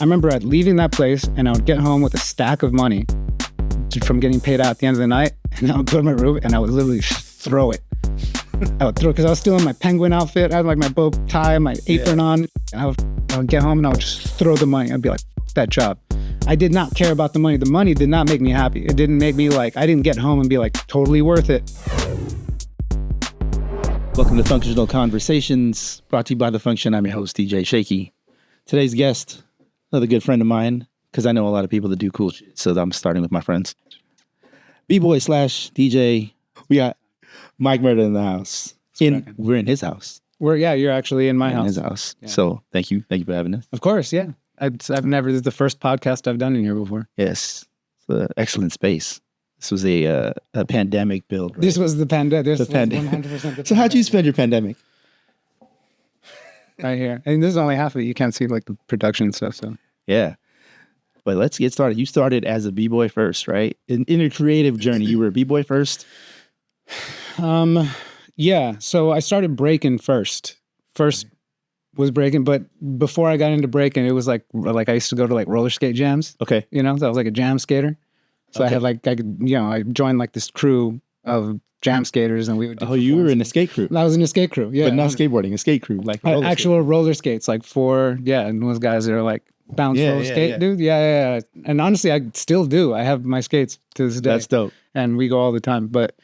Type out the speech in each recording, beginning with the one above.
I remember leaving that place and I would get home with a stack of money from getting paid out at the end of the night, and I would go to my room and I would literally throw it. I would throw it because I was still in my penguin outfit. I had like my bow tie, my apron on. And I would get home and I would just throw the money. I'd be like, fuck that job. I did not care about the money. The money did not make me happy. It didn't make me like, I didn't get home and be like, totally worth it. Welcome to Functional Conversations, brought to you by The Function. I'm your host, DJ Shaky. Today's guest, another good friend of mine, because I know a lot of people that do cool shit, so I'm starting with my friends. B-boy/DJ. We got Mike Murdah in the house. We're in his house. You're actually in my house. In his house. Yeah. So thank you for having us. Of course, yeah. I've never, this is the first podcast I've done in here before. Yes, it's an excellent space. This was a pandemic build. Right? This was the pandemic. This was 100%. So how'd you spend your pandemic? Right here. And this is only half of it. You can't see like the production stuff. So yeah. But let's get started. You started as a B-boy first, right? In your creative journey, you were a B-boy first? Yeah. So I started breaking first. First was breaking, but before I got into breaking, it was like I used to go to like roller skate jams. Okay. You know, so I was like a jam skater. So okay. I joined like this crew of jam skaters, and we would do you were in a skate crew. I was in a skate crew, yeah. But not skateboarding, a skate crew, like actual roller skates, like and those guys that are like bounce roller skate, dude. Yeah. And honestly, I still do. I have my skates to this day. That's dope. And we go all the time. But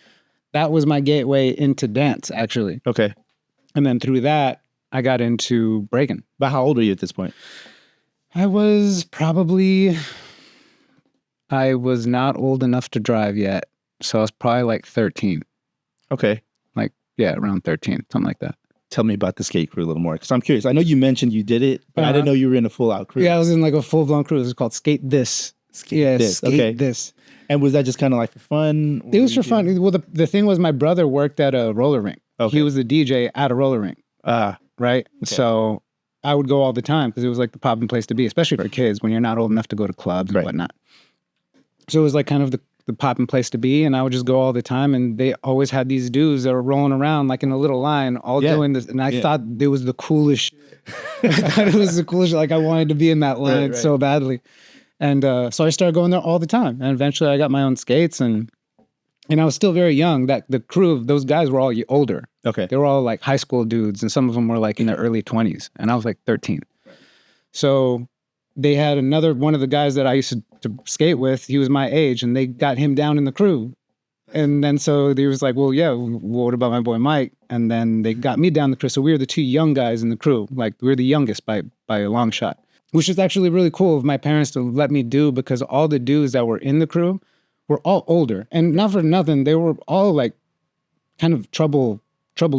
that was my gateway into dance, actually. Okay. And then through that, I got into breaking. But how old are you at this point? I was not old enough to drive yet. So I was probably like 13. Okay. Like, yeah, around 13, something like that. Tell me about the skate crew a little more, because I'm curious. I know you mentioned you did it, but I didn't know you were in a full-out crew. Yeah, I was in like a full-blown crew. It was called Skate This. Skate This. And was that just kind of like for fun? It was for fun. Well, the thing was my brother worked at a roller rink. Okay. He was the DJ at a roller rink. Right? Okay. So I would go all the time because it was like the popping place to be, especially for kids when you're not old enough to go to clubs and whatnot. So it was like kind of the popping place to be, and I would just go all the time, and they always had these dudes that were rolling around like in a little line all doing this, and I thought it was the coolest I thought it was the coolest like I wanted to be in that line so badly. And so I started going there all the time, and eventually I got my own skates, and I was still very young. That the crew of those guys were all older. Okay. They were all like high school dudes, and some of them were like in their early 20s, and I was like 13. So they had one of the guys that I used to skate with. He was my age, and they got him down in the crew. And then so they was like, well, yeah, what about my boy Mike? And then they got me down the crew. So we were the two young guys in the crew. Like we were the youngest by a long shot, which is actually really cool of my parents to let me do, because all the dudes that were in the crew were all older. And not for nothing, they were all like kind of troubled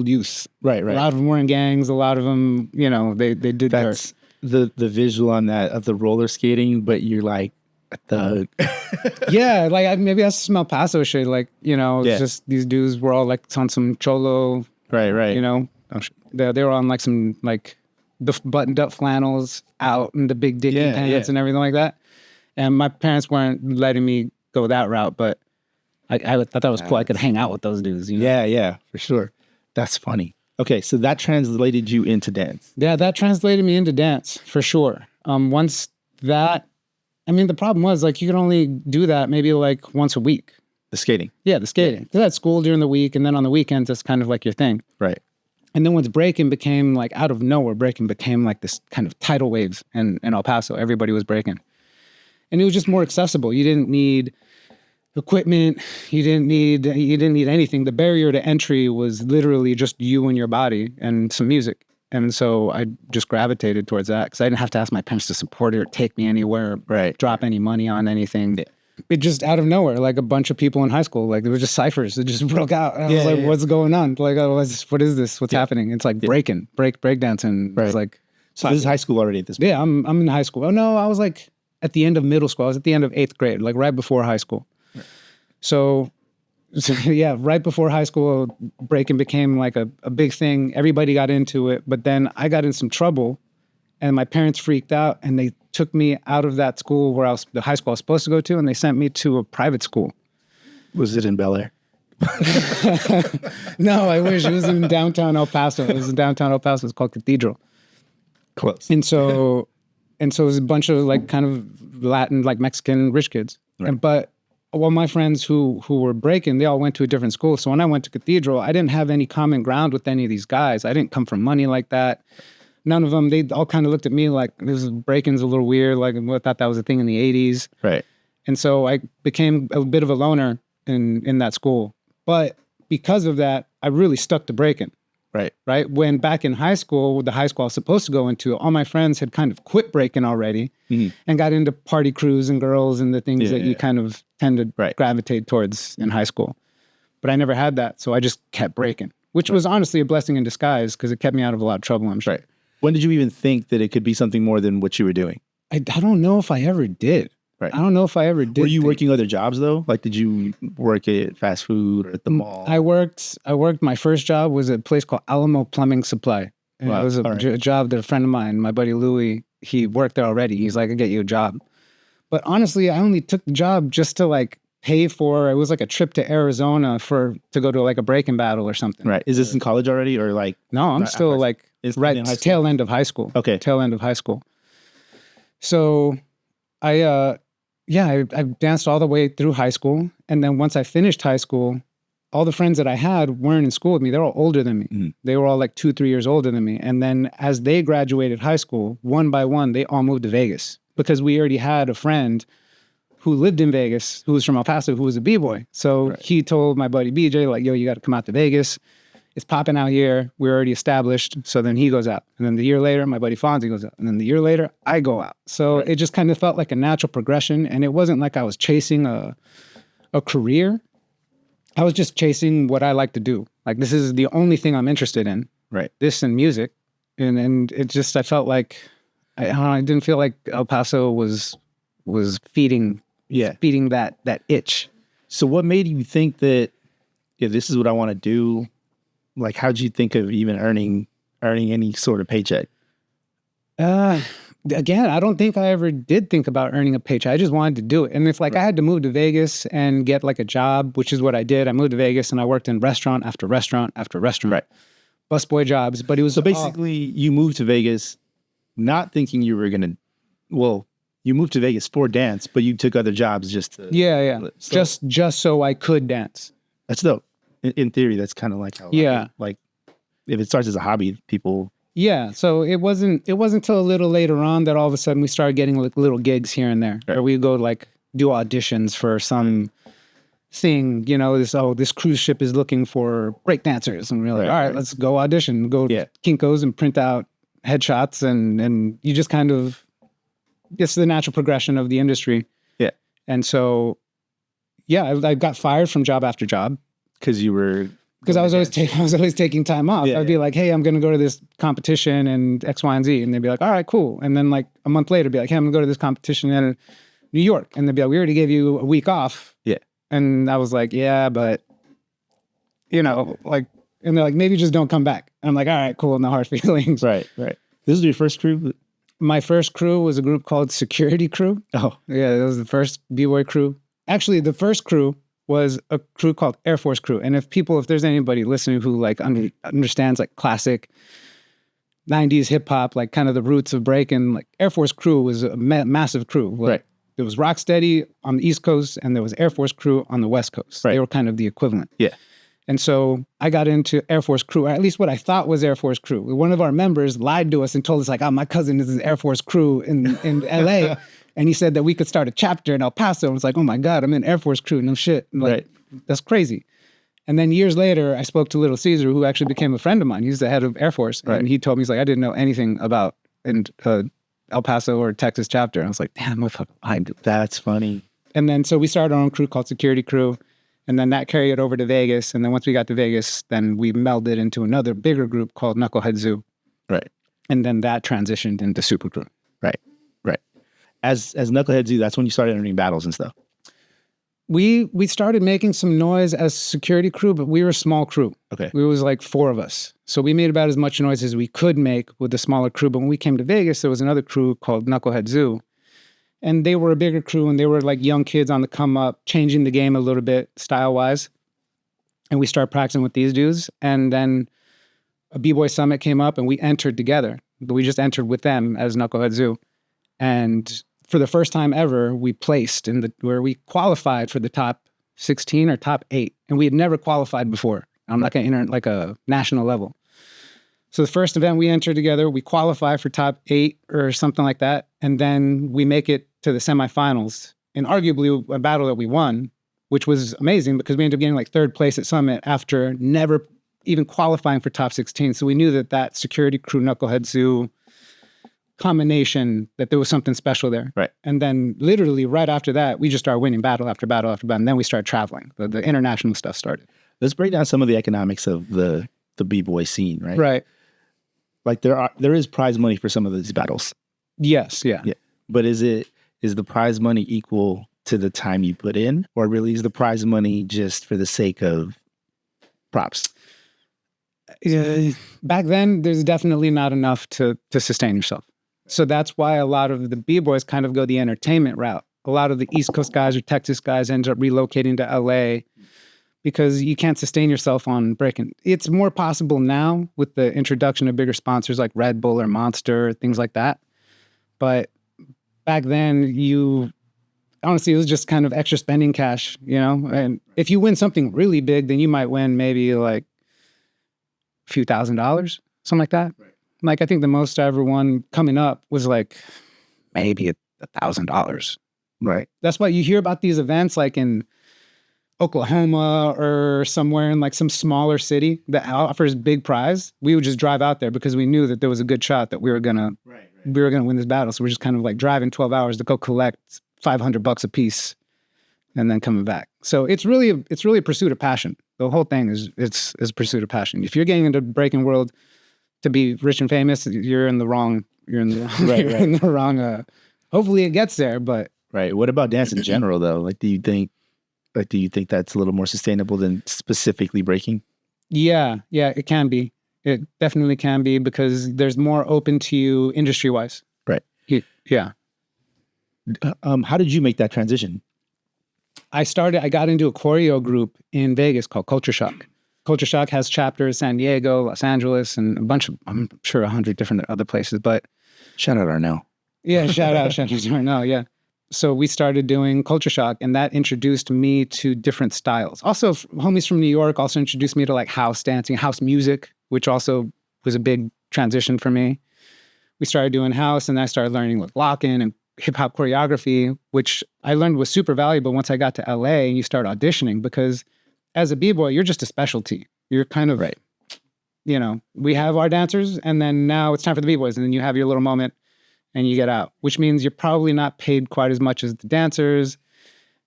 youths. Right. A lot of them were in gangs. A lot of them, they did That's the visual on that of the roller skating, but you're like a thug. Yeah, like maybe that's some El Paso shit. Like, it's just these dudes were all like on some cholo. Right. They were on like some like the buttoned up flannels out and the big dicky pants and everything like that. And my parents weren't letting me go that route, but I thought that was cool. I could hang out with those dudes. Yeah, for sure. That's funny. Okay, so that translated you into dance. Yeah, that translated me into dance for sure. Once that, the problem was like you could only do that maybe like once a week. The skating. Yeah, the skating. Because at school during the week, and then on the weekends, that's kind of like your thing. Right. And then once breaking became like out of nowhere, breaking became like this kind of tidal waves in El Paso. Everybody was breaking. And it was just more accessible. You didn't need equipment. You didn't need anything. The barrier to entry was literally just you and your body and some music. And so I just gravitated towards that because I didn't have to ask my parents to support it or take me anywhere, drop any money on anything. It just out of nowhere, like a bunch of people in high school, like there were just ciphers that just broke out. And I was like, what's going on? Like, what is this? What's happening? It's like break dancing. Right. It's like, so this is high school already at this point? Yeah, I'm in high school. Oh no, I was like at the end of middle school. I was at the end of 8th grade, like right before high school. Right. So yeah, right before high school, breaking became like a big thing. Everybody got into it, but then I got in some trouble and my parents freaked out and they took me out of that school where the high school I was supposed to go to, and they sent me to a private school. Was it in Bel Air? No, I wish. It was in downtown El Paso. It was in downtown El Paso. It's called Cathedral. Close. And so And so it was a bunch of like kind of Latin, like Mexican rich kids. Right. But all my friends who were breaking, they all went to a different school. So when I went to Cathedral, I didn't have any common ground with any of these guys. I didn't come from money like that. None of them, they all kind of looked at me like, this breaking's a little weird. Like, I thought that was a thing in the 80s. Right. And so I became a bit of a loner in that school. But because of that, I really stuck to breaking. Right. Right. When back in high school, the high school I was supposed to go into, all my friends had kind of quit breaking already and got into party crews and girls and the things that you kind of tend to gravitate towards in high school. But I never had that. So I just kept breaking, which was honestly a blessing in disguise because it kept me out of a lot of trouble, I'm sure. Right. When did you even think that it could be something more than what you were doing? I don't know if I ever did. Right. I don't know if I ever did. Were you working other jobs though? Like, did you work at fast food or at the mall? I worked. My first job was at a place called Alamo Plumbing Supply. And it was a job that a friend of mine, my buddy Louie, he worked there already. He's like, I'll get you a job. But honestly, I only took the job just to like pay for, it was like a trip to Arizona to go to like a breaking battle or something. Right. Is this in college already or like? No, I'm still like tail end of high school. Okay. Tail end of high school. So I danced all the way through high school. And then once I finished high school, all the friends that I had weren't in school with me. They're all older than me. They were all like 2-3 years older than me. And then as they graduated high school, one by one, they all moved to Vegas because we already had a friend who lived in Vegas, who was from El Paso, who was a B-boy. So he told my buddy BJ, like, yo, you got to come out to Vegas. It's popping out here. We're already established. So then he goes out. And then the year later, my buddy Fonzie goes out. And then the year later, I go out. So it just kind of felt like a natural progression. And it wasn't like I was chasing a career. I was just chasing what I like to do. Like, this is the only thing I'm interested in. Right. This and music. And it just, I felt like, I didn't feel like El Paso was feeding that itch. So what made you think that, this is what I want to do? Like, how'd you think of even earning any sort of paycheck? Again, I don't think I ever did think about earning a paycheck. I just wanted to do it. And if I had to move to Vegas and get like a job, which is what I did, I moved to Vegas and I worked in restaurant after restaurant after restaurant. Right. Busboy jobs. But it was so basically you moved to Vegas not thinking you were gonna you moved to Vegas for dance, but you took other jobs just to just so I could dance. That's dope. In theory, that's kind of like how like if it starts as a hobby, people. Yeah, so it wasn't until a little later on that all of a sudden we started getting like little gigs here and there, or we go like do auditions for some thing. This cruise ship is looking for break dancers, and we're like, all right, let's go audition, go to Kinko's and print out headshots, and you just kind of, it's the natural progression of the industry. Yeah, and so I got fired from job after job. Because I was always taking time off. I'd be like, hey, I'm going to go to this competition and X, Y, and Z. And they'd be like, all right, cool. And then like a month later, be like, hey, I'm going to go to this competition in New York. And they'd be like, we already gave you a week off. Yeah. And I was like, yeah, but, and they're like, maybe just don't come back. And I'm like, all right, cool. No hard feelings. Right. This is your first crew? My first crew was a group called Security Crew. Oh. Yeah, that was the first B-boy crew. Actually, the first crew was a crew called Air Force Crew. And if there's anybody listening who like understands like classic 90s hip hop, like kind of the roots of breaking, like Air Force Crew was a massive crew. Like, there was Rocksteady on the East Coast and there was Air Force Crew on the West Coast. They were kind of the equivalent. Yeah. And so I got into Air Force Crew, or at least what I thought was Air Force Crew. One of our members lied to us and told us like, my cousin is in Air Force Crew in LA. And he said that we could start a chapter in El Paso. And it's like, oh my God, I'm in Air Force Crew. No shit. Like, that's crazy. And then years later, I spoke to Little Caesar, who actually became a friend of mine. He's the head of Air Force. And he told me, he's like, I didn't know anything about El Paso or Texas chapter. And I was like, damn, I do. That's funny. And then so we started our own crew called Security Crew. And then that carried it over to Vegas. And then once we got to Vegas, then we melded into another bigger group called Knucklehead Zoo. Right. And then that transitioned into Super Crew. Right. As Knucklehead Zoo, that's when you started entering battles and stuff. We started making some noise as Security Crew, but we were a small crew. Okay. We was like 4 of us. So we made about as much noise as we could make with the smaller crew. But when we came to Vegas, there was another crew called Knucklehead Zoo. And they were a bigger crew, and they were like young kids on the come up, changing the game a little bit style-wise. And we started practicing with these dudes. And then a B-Boy Summit came up, and we entered together. We just entered with them as Knucklehead Zoo. And for the first time ever, we placed where we qualified for the top 16 or top 8. And we had never qualified before. I'm like a national level. So the first event we entered together, we qualify for top 8 or something like that. And then we make it to the semifinals in arguably a battle that we won, which was amazing because we ended up getting like 3rd place at Summit after never even qualifying for top 16. So we knew that Security Crew Knucklehead Zoo combination, that there was something special there. Right. And then literally right after that, we just started winning battle after battle after battle. And then we started traveling. The international stuff started. Let's break down some of the economics of the B-boy scene, right? Right. Like there is prize money for some of these battles. Yes. Yeah. But is the prize money equal to the time you put in, or really is the prize money just for the sake of props? Back then, there's definitely not enough to sustain yourself. So that's why a lot of the B-boys kind of go the entertainment route. A lot of the East Coast guys or Texas guys end up relocating to LA because you can't sustain yourself on breaking. It's more possible now with the introduction of bigger sponsors like Red Bull or Monster, things like that. But back then, honestly, it was just kind of extra spending cash, And if you win something really big, then you might win maybe like a few $1,000s, something like that. Right. Like I think the most I ever won coming up was like maybe $1,000. Right. That's why you hear about these events like in Oklahoma or somewhere in like some smaller city that offers big prize. We would just drive out there because we knew that there was a good shot that we were gonna win this battle. So we're just kind of like driving 12 hours to go collect $500 a piece and then coming back. So it's really a pursuit of passion. The whole thing is a pursuit of passion. If you're getting into breaking world to be rich and famous, you're in the wrong. In the wrong. Hopefully it gets there, but right. What about dance in general, though? Like, do you think that's a little more sustainable than specifically breaking? Yeah, it can be. It definitely can be because there's more open to you industry wise. Right. Yeah. How did you make that transition? I got into a choreo group in Vegas called Culture Shock. Culture Shock has chapters San Diego, Los Angeles, and a bunch of, I'm sure 100 different other places, but shout out Arnell. Yeah, shout out Arnell, yeah. So we started doing Culture Shock, and that introduced me to different styles. Also, homies from New York also introduced me to like house dancing, house music, which also was a big transition for me. We started doing house, and I started learning like lock-in and hip-hop choreography, which I learned was super valuable once I got to LA and you start auditioning, because as a b-boy, you're just a specialty. You're kind of, right. We have our dancers, and then now it's time for the b-boys, and then you have your little moment and you get out, which means you're probably not paid quite as much as the dancers.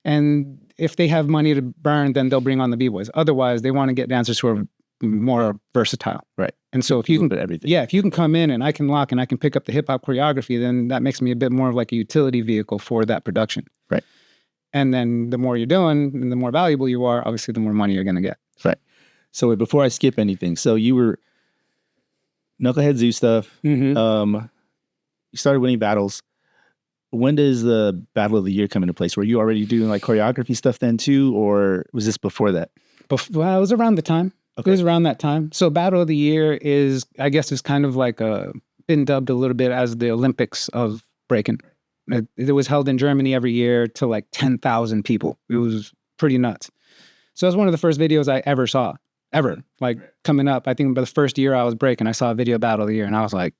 And if they have money to burn, then they'll bring on the b-boys. Otherwise, they want to get dancers who are more versatile. Right. And so if you can, everything. Yeah, if you can come in and I can lock and I can pick up the hip hop choreography, then that makes me a bit more of like a utility vehicle for that production. Right. And then the more you're doing and the more valuable you are, obviously the more money you're going to get. Right. So wait, before I skip anything, so you were Knucklehead Zoo stuff. Mm-hmm. You started winning battles. When does the Battle of the Year come into place? Were you already doing like choreography stuff then too, or was this before that? Well, it was around the time. Okay. It was around that time. So Battle of the Year is kind of like been dubbed a little bit as the Olympics of breaking. It was held in Germany every year to like 10,000 people. It was pretty nuts. So it was one of the first videos I ever saw, ever. Like coming up, I think by the first year I was breaking, I saw a video Battle of the Year, and I was like,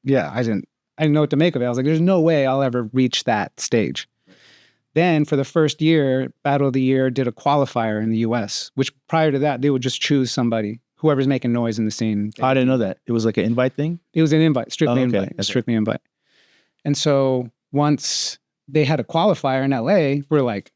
yeah, I didn't know what to make of it. I was like, there's no way I'll ever reach that stage. Then for the first year, Battle of the Year did a qualifier in the US, which prior to that, they would just choose somebody, whoever's making noise in the scene. I didn't know that. It was like an invite thing? It was an invite, strictly invite. Okay. Strictly invite. And so once they had a qualifier in LA, we're like,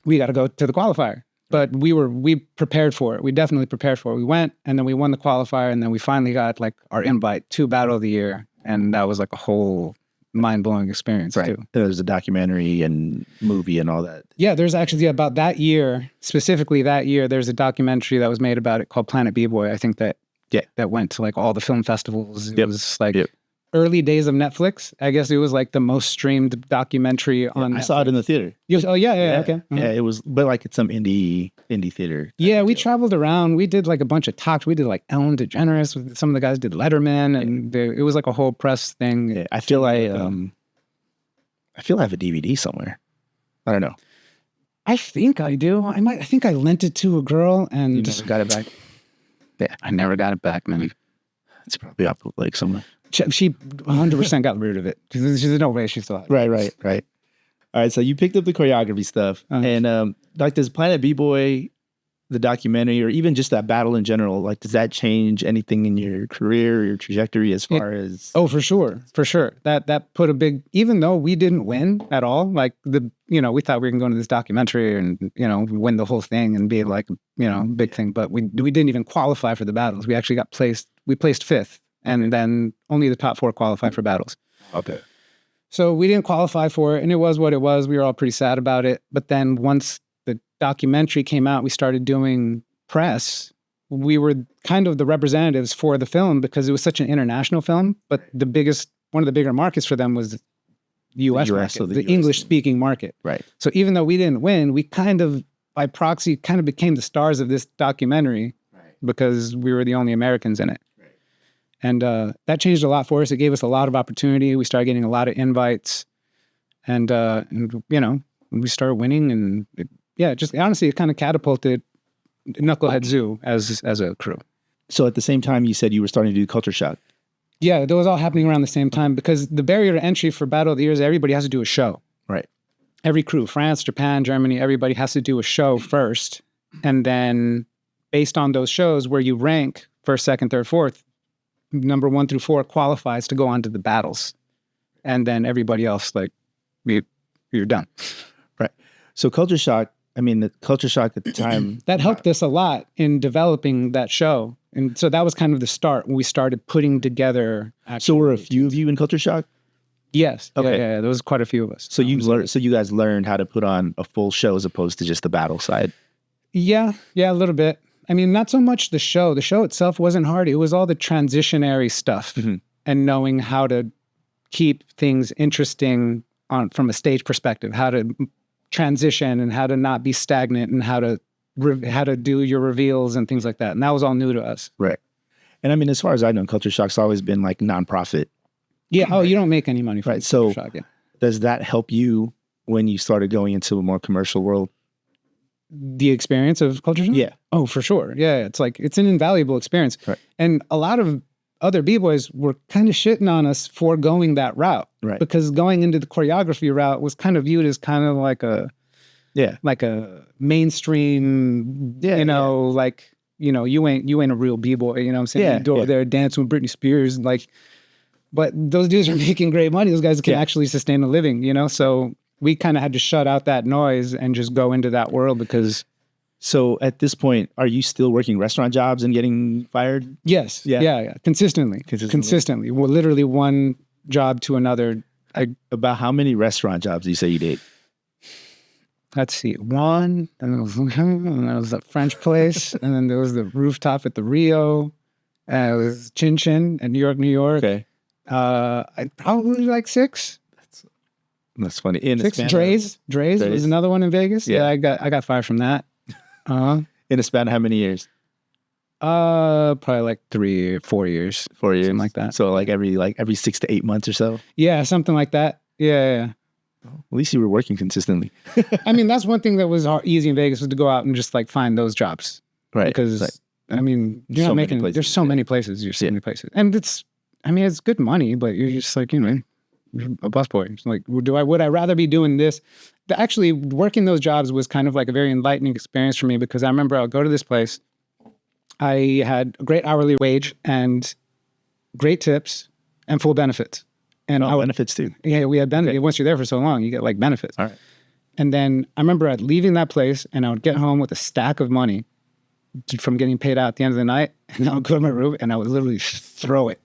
we got to go to the qualifier. But we prepared for it. We definitely prepared for it. We went, and then we won the qualifier, and then we finally got like our invite to Battle of the Year. And that was like a whole mind-blowing experience, right, too. There's a documentary and movie and all that. Yeah, there's actually about that year, specifically that year, there's a documentary that was made about it called Planet B-Boy. I think that went to like all the film festivals. It was like early days of Netflix. I guess it was like the most streamed documentary on Netflix. I saw it in the theater. Oh, yeah, okay. Yeah, it was, but like it's some indie theater. Yeah, we traveled around. We did like a bunch of talks. We did like Ellen DeGeneres. Some of the guys did Letterman, and it was like a whole press thing. Yeah, I feel I have a DVD somewhere. I don't know. I think I do. I think I lent it to a girl and you never got it back. Yeah, I never got it back, man. It's probably up like somewhere. She 100% got rid of it. There's no way she still had Right. it. All right, so you picked up the choreography stuff, and like does Planet B-Boy, the documentary, or even just that battle in general, like does that change anything in your career or your trajectory as far as? Oh, for sure. That put a big, even though we didn't win at all, like we thought we were going to go into this documentary and win the whole thing and be like big thing, but we didn't even qualify for the battles. We actually placed fifth, and then only the top four qualified for battles. Okay. So we didn't qualify for it, and it was what it was. We were all pretty sad about it. But then once the documentary came out, we started doing press. We were kind of the representatives for the film because it was such an international film. But one of the bigger markets for them was the U.S. market, the English-speaking market. Right. So even though we didn't win, we kind of, by proxy, kind of became the stars of this documentary because we were the only Americans in it. And that changed a lot for us. It gave us a lot of opportunity. We started getting a lot of invites, and we started winning. And just honestly, it kind of catapulted Knucklehead Zoo as a crew. So at the same time, you said you were starting to do Culture Shock. Yeah, that was all happening around the same time because the barrier to entry for Battle of the Years, everybody has to do a show. Right. Every crew, France, Japan, Germany, everybody has to do a show first, and then based on those shows where you rank first, second, third, fourth. Number 1 through 4 qualifies to go on to the battles. And then everybody else, you're done. Right. So Culture Shock, the Culture Shock at the time. That helped us a lot in developing that show. And so that was kind of the start when we started putting together. So were a few of you in Culture Shock? Yes. Okay. Yeah, there was quite a few of us. So you guys learned how to put on a full show as opposed to just the battle side? Yeah, a little bit. Not so much the show. The show itself wasn't hard. It was all the transitionary stuff and knowing how to keep things interesting from a stage perspective, how to transition and how to not be stagnant and how to do your reveals and things like that. And that was all new to us. Right. And as far as I know, Culture Shock's always been like nonprofit. Yeah. Oh, you don't make any money from right. So Culture Shock, yeah. Does that help you when you started going into a more commercial world? The experience of Culture Shock? Yeah. Oh, for sure. Yeah. It's an invaluable experience. Right. And a lot of other B-boys were kind of shitting on us for going that route. Right. Because going into the choreography route was kind of viewed as kind of like a mainstream, you ain't a real B-boy, you know what I'm saying? Yeah. You go there dancing with Britney Spears, but those dudes are making great money. Those guys can actually sustain a living, So we kind of had to shut out that noise and just go into that world because. So at this point, are you still working restaurant jobs and getting fired? Yes. Yeah. Consistently. Well, literally one job to another. About how many restaurant jobs do you say you did? Let's see. One, and there was a French place, and then there was the rooftop at the Rio. It was Chin Chin at New York. Okay. I probably like 6. That's funny. 6. Dre's was another one in Vegas. Yeah, I got fired from that. In a span of how many years? Probably like 3 or 4 years. 4 years, something like that. So every 6 to 8 months or so. Yeah, something like that. Yeah. At least you were working consistently. That's one thing that was easy in Vegas was to go out and just find those jobs, right? Because you're not making. There's so many places. You're so many places, and it's good money, but you're just you're a busboy. It's would I rather be doing this? Actually, working those jobs was kind of like a very enlightening experience for me because I remember I'll go to this place. I had a great hourly wage and great tips and full benefits. And benefits too. Yeah, we had benefits. Okay. Once you're there for so long, you get benefits. All right. And then I remember leaving that place and I would get home with a stack of money from getting paid out at the end of the night. And I would go to my room and I would literally throw it.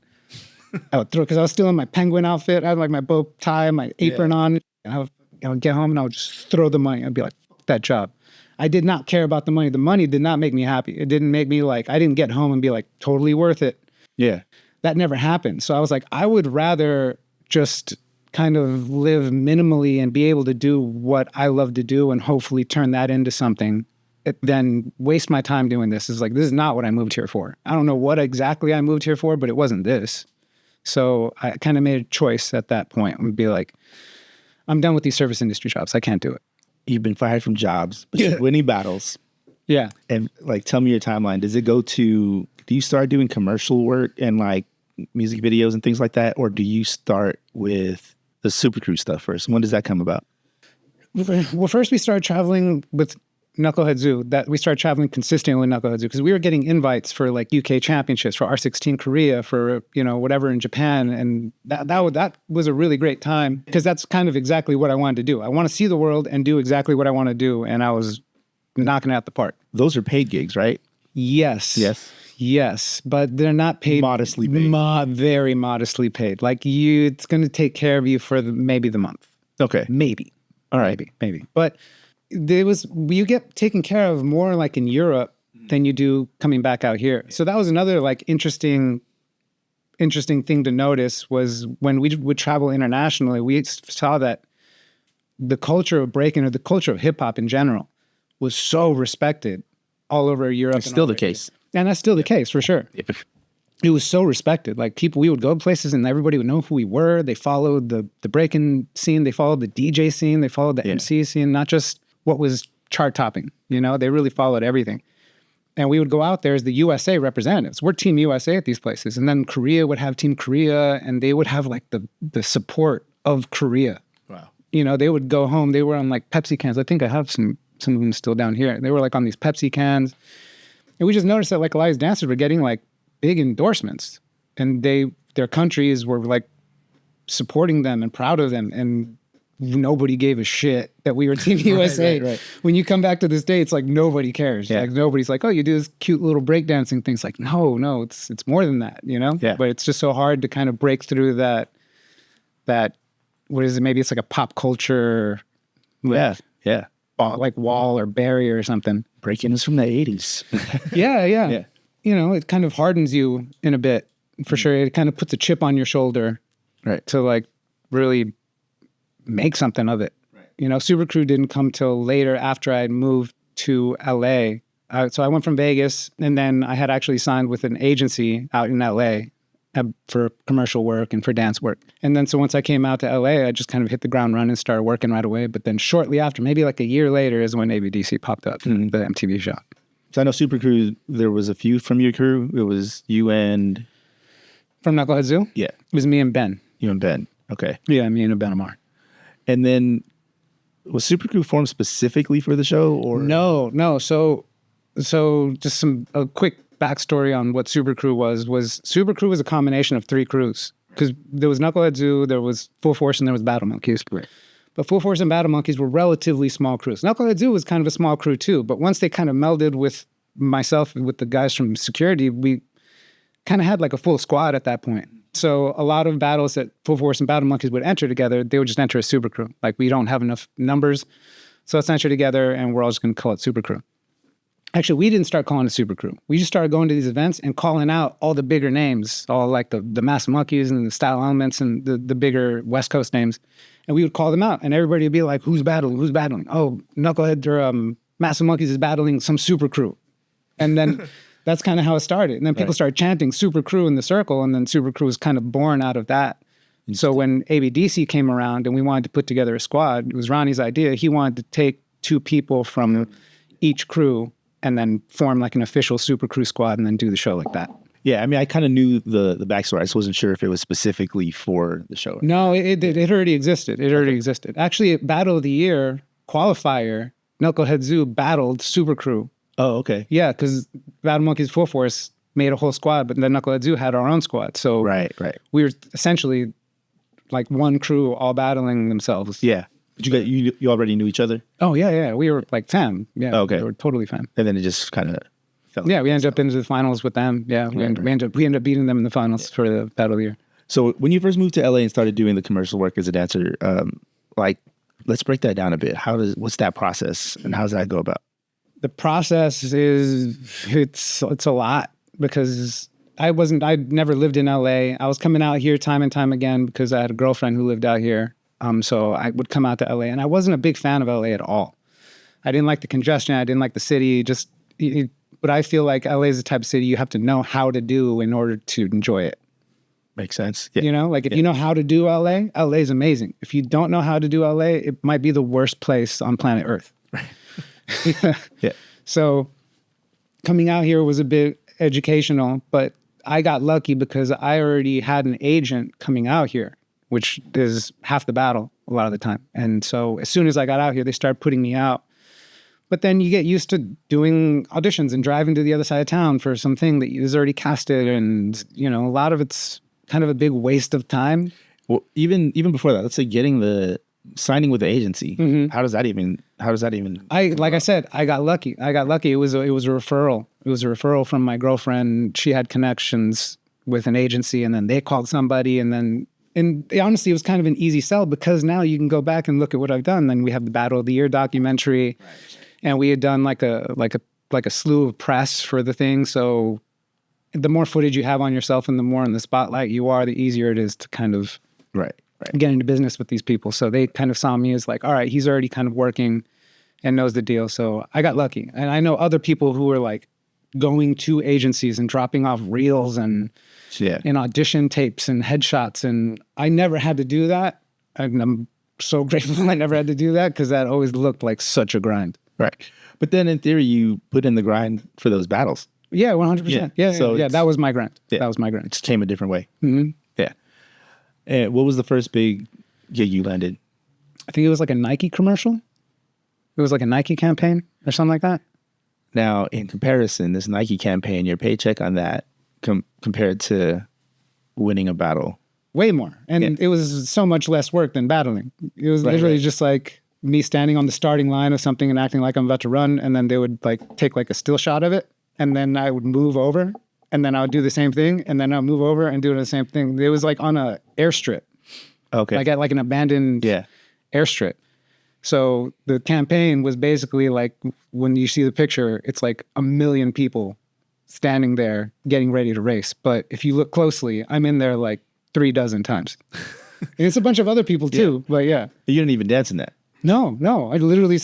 I would throw it because I was still in my penguin outfit. I had my bow tie, my apron on. And I would get home and I would just throw the money. I'd be like, fuck that job. I did not care about the money. The money did not make me happy. It didn't make me I didn't get home and be totally worth it. Yeah. that never happened. So I was like, I would rather just kind of live minimally and be able to do what I love to do and hopefully turn that into something than waste my time doing this. It's like, this is not what I moved here for. I don't know what exactly I moved here for, but it wasn't this. So I kind of made a choice at that point. I would be like, I'm done with these service industry jobs. I can't do it. You've been fired from jobs, but you're winning battles. Yeah. And like, tell me your timeline. Do you start doing commercial work and like music videos and things like that? Or do you start with the Super Cr3w stuff first? When does that come about? Well, first we started traveling with Knucklehead Zoo. That we started traveling consistently with Knucklehead Zoo because we were getting invites for like UK championships, for R16 Korea, for whatever in Japan, and that was a really great time because that's kind of exactly what I wanted to do. I want to see the world and do exactly what I want to do, and I was knocking it out the park. Those are paid gigs, right? Yes, but they're not paid. Modestly paid. Very modestly paid. Like it's going to take care of you for maybe the month. Okay. Maybe. All right. Maybe. But you get taken care of more like in Europe than you do coming back out here. So that was another like interesting thing to notice was when we would travel internationally, we saw that the culture of breaking or the culture of hip hop in general was so respected all over Europe. It's still the case. And that's still the case for sure. Yeah. It was so respected. Like we would go places and everybody would know who we were. They followed the breaking scene. They followed the DJ scene. They followed the MC scene, not just what was chart topping. They really followed everything. And we would go out there as the USA representatives. We're Team USA at these places. And then Korea would have Team Korea, and they would have like the support of Korea. Wow. They would go home. They were on like Pepsi cans. I think I have some of them still down here. They were like on these Pepsi cans. And we just noticed that like a lot of these dancers were getting like big endorsements, and their countries were like supporting them and proud of them, and nobody gave a shit that we were Team USA. Right. When you come back to the States, like nobody cares. Yeah. Like nobody's like, oh, you do this cute little breakdancing things. Like, no, it's more than that, Yeah. But it's just so hard to kind of break through that what is it? Maybe it's like a pop culture. Yeah. Like wall or barrier or something. Breaking is from the 80s. Yeah. It kind of hardens you in a bit, for sure. It kind of puts a chip on your shoulder, right, to like really make something of it. Right. Super Cr3w didn't come till later after I'd moved to LA. So I went from Vegas, and then I had actually signed with an agency out in LA for commercial work and for dance work. And then so once I came out to LA, I just kind of hit the ground running and started working right away. But then shortly after, maybe like a year later, is when ABDC popped up, the MTV shop. So I know Super Cr3w, there was a few from your crew. It was you and... From Knucklehead Zoo? Yeah. It was me and Ben. You and Ben. Okay. Yeah, me and Ben Amar. And then was Super Cr3w formed specifically for the show, or? No. So just a quick backstory on what Super Cr3w was Super Cr3w was a combination of three crews. Because there was Knucklehead Zoo, there was Full Force, and there was Battle Monkeys. Right. But Full Force and Battle Monkeys were relatively small crews. Knucklehead Zoo was kind of a small crew too, but once they kind of melded with myself and with the guys from security, we kind of had like a full squad at that point. So a lot of battles that Full Force and Battle Monkeys would enter together, they would just enter as Super Cr3w. Like, we don't have enough numbers, so let's enter together and we're all just going to call it Super Cr3w. Actually, we didn't start calling it Super Cr3w. We just started going to these events and calling out all the bigger names, all like the Massive Monkeys and the Style Elements and the bigger West Coast names. And we would call them out, and everybody would be like, who's battling? Who's battling? Oh, Knucklehead or Massive Monkeys is battling some Super Cr3w. And then that's kind of how it started. And then people started chanting Super Cr3w in the circle, and then Super Cr3w was kind of born out of that. So when ABDC came around and we wanted to put together a squad, it was Ronnie's idea. He wanted to take two people from each crew and then form like an official Super Cr3w squad and then do the show like that. Yeah, I mean, I kind of knew the backstory. I just wasn't sure if it was specifically for the show. No, it already existed. It already existed. Actually, at Battle of the Year qualifier, Knucklehead Zoo battled Super Cr3w. Oh, okay. Yeah, because Battle Monkeys Full Force made a whole squad, but then Knucklehead Zoo had our own squad. So right. we were essentially like one crew all battling themselves. Yeah. But you already knew each other? Oh, yeah. We were like fam. Yeah, okay. We were totally fam. And then it just kind of fell. Yeah, we ended up into the finals with them. Yeah, we ended up beating them in the finals for the Battle of the Year. So when you first moved to LA and started doing the commercial work as a dancer, let's break that down a bit. What's that process and how does that go about? The process is, it's a lot because I'd never lived in LA. I was coming out here time and time again because I had a girlfriend who lived out here. So I would come out to LA, and I wasn't a big fan of LA at all. I didn't like the congestion. I didn't like the city. But I feel like LA is the type of city you have to know how to do in order to enjoy it. Makes sense. Yeah. You know, like if you know how to do LA, LA is amazing. If you don't know how to do LA, it might be the worst place on planet Earth. Yeah. So coming out here was a bit educational, but I got lucky because I already had an agent coming out here, which is half the battle a lot of the time. And so as soon as I got out here, they started putting me out. But then you get used to doing auditions and driving to the other side of town for something that is already casted. And, you know, a lot of it's kind of a big waste of time. Well, even before that, let's say signing with the agency. Mm-hmm. How does that even? Like I said, I got lucky. It was a referral. It was a referral from my girlfriend. She had connections with an agency, and then they called somebody, and honestly, it was kind of an easy sell because now you can go back and look at what I've done. Then we have the Battle of the Year documentary, and we had done like a slew of press for the thing. So the more footage you have on yourself and the more in the spotlight you are, the easier it is to kind of get into business with these people. So they kind of saw me as like, all right, he's already kind of working and knows the deal. So I got lucky. And I know other people who were like going to agencies and dropping off reels and audition tapes and headshots. And I never had to do that. And I'm so grateful I never had to do that because that always looked like such a grind. Right. But then in theory, you put in the grind for those battles. Yeah, 100%. Yeah, that was my grind. Yeah. That was my grind. It just came a different way. Mm-hmm. Yeah. And what was the first big gig you landed? I think it was like a Nike commercial. It was like a Nike campaign or something like that. Now, in comparison, this Nike campaign, your paycheck on that compared to winning a battle? Way more. And it was so much less work than battling. It was literally just like me standing on the starting line of something and acting like I'm about to run. And then they would like take like a still shot of it. And then I would move over. And then I would do the same thing. And then I'll move over and do the same thing. It was like on a airstrip. Okay. Like at like an abandoned airstrip. So the campaign was basically like when you see the picture, it's like 1 million people standing there getting ready to race. But if you look closely, I'm in there like 3 dozen times. And it's a bunch of other people too. But yeah. You didn't even dance in that? No. I literally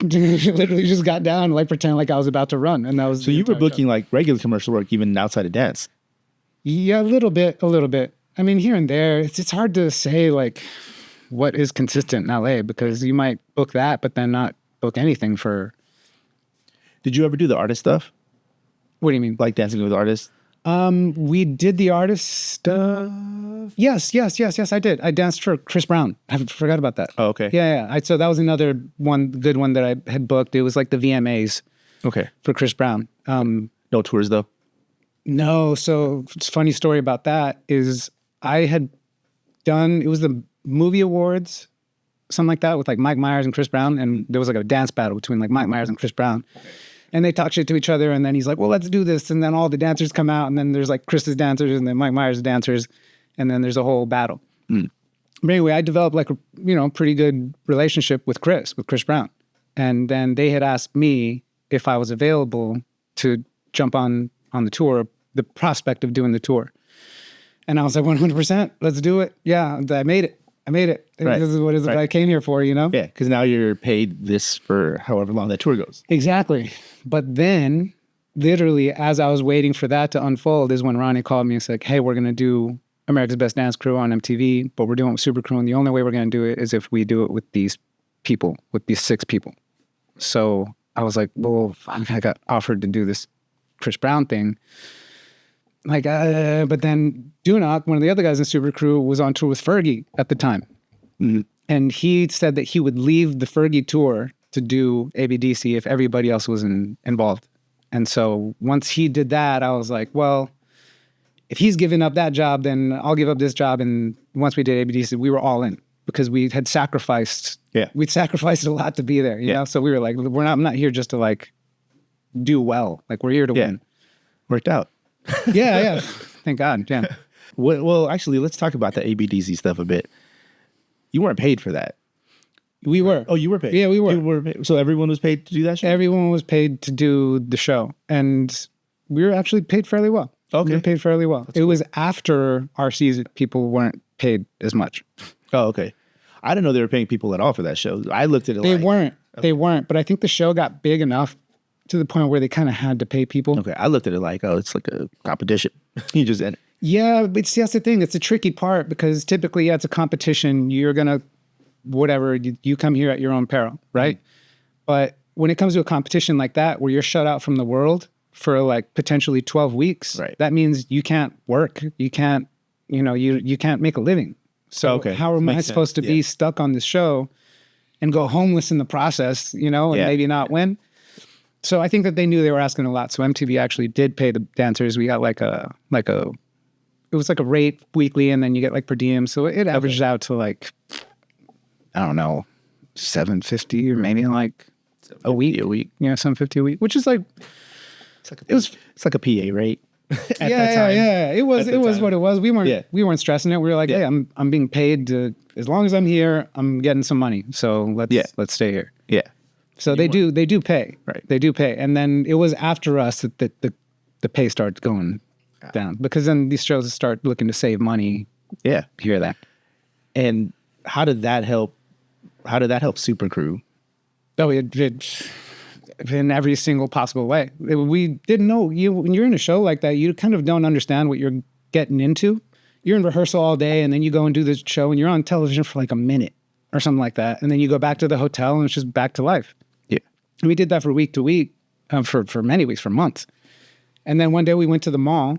just got down and like pretend like I was about to run. And that was so you were booking like regular commercial work even outside of dance? Yeah, a little bit. I mean, here and there, it's hard to say like what is consistent in LA because you might book that, but then not book anything for. Did you ever do the artist stuff? What do you mean? Like dancing with artists? We did the artist stuff. Yes, I did. I danced for Chris Brown. I forgot about that. Oh, okay. Yeah. So that was another good one that I had booked. It was like the VMAs. Okay. For Chris Brown. No tours though? No. So it's a funny story about that is I had done, it was the movie awards, something like that with like Mike Myers and Chris Brown. And there was like a dance battle between like Mike Myers and Chris Brown. And they talk shit to each other. And then he's like, well, let's do this. And then all the dancers come out. And then there's like Chris's dancers and then Mike Myers' dancers. And then there's a whole battle. Mm. But anyway, I developed like a pretty good relationship with Chris Brown. And then they had asked me if I was available to jump on the tour, the prospect of doing the tour. And I was like, 100%, let's do it. Yeah, I made it. Right. This is what I came here for, you know? Yeah, because now you're paid this for however long that tour goes. Exactly. But then, literally, as I was waiting for that to unfold is when Ronnie called me and said, hey, we're going to do America's Best Dance Crew on MTV, but we're doing it with Super Crew, and the only way we're going to do it is if we do it with these people, with these 6 people. So I was like, well, I got offered to do this Chris Brown thing. Like, but then Dunock, one of the other guys in Super Crew, was on tour with Fergie at the time. Mm-hmm. And he said that he would leave the Fergie tour to do ABDC if everybody else was involved. And so once he did that, I was like, well, if he's giving up that job, then I'll give up this job. And once we did ABDC, we were all in because we had sacrificed. Yeah. We'd sacrificed a lot to be there, you know? So we were like, I'm not here just to like do well. Like we're here to win. Worked out. Yeah. Thank God. Yeah. Well, actually, let's talk about the ABDC stuff a bit. You weren't paid for that. We were. Oh, you were paid? Yeah, we were. You were paid. So everyone was paid to do that show? Everyone was paid to do the show. And we were actually paid fairly well. Okay. We were paid fairly well. It was after our season, people weren't paid as much. Oh, okay. I didn't know they were paying people at all for that show. I looked at it They weren't. Okay. They weren't. But I think the show got big enough to the point where they kind of had to pay people. Okay. I looked at it like, oh, it's like a competition. You just end it. Yeah, but see, that's the thing. It's a tricky part because typically, it's a competition. You're going to, whatever, you come here at your own peril, right? But when it comes to a competition like that, where you're shut out from the world for like potentially 12 weeks, right, that means you can't work. You can't, you can't make a living. So how am I supposed to be stuck on this show and go homeless in the process, and maybe not win? So I think that they knew they were asking a lot. So MTV actually did pay the dancers. We got it was like a rate weekly, and then you get like per diem. So it averaged out to like, I don't know, $750 or maybe like a week. Yeah, $750 a week, which is like, it's like a PA rate. Yeah. It was what it was. We weren't stressing it. We were like, hey, I'm being paid to, as long as I'm here, I'm getting some money. So let's stay here. Yeah. So they do pay. Right. They do pay. And then it was after us that the pay starts going down, because then these shows start looking to save money. Yeah. Hear that. And how did that help Super Crew? Oh, it did in every single possible way. We didn't know when you're in a show like that, you kind of don't understand what you're getting into. You're in rehearsal all day, and then you go and do this show, and you're on television for like a minute or something like that. And then you go back to the hotel, and it's just back to life. Yeah. And we did that for week to week, for many weeks, for months. And then one day we went to the mall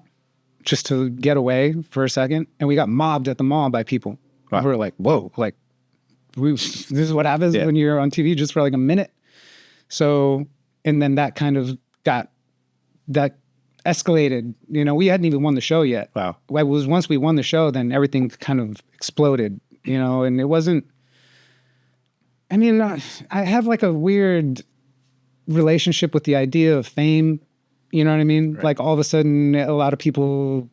just to get away for a second, and we got mobbed at the mall by people. Wow. We were like, whoa, like, this is what happens when you're on TV just for like a minute. So, and then that kind of that escalated. We hadn't even won the show yet. Wow. It was once we won the show, then everything kind of exploded, and it wasn't, I mean, I have like a weird relationship with the idea of fame. You know what I mean? Right. Like all of a sudden, a lot of people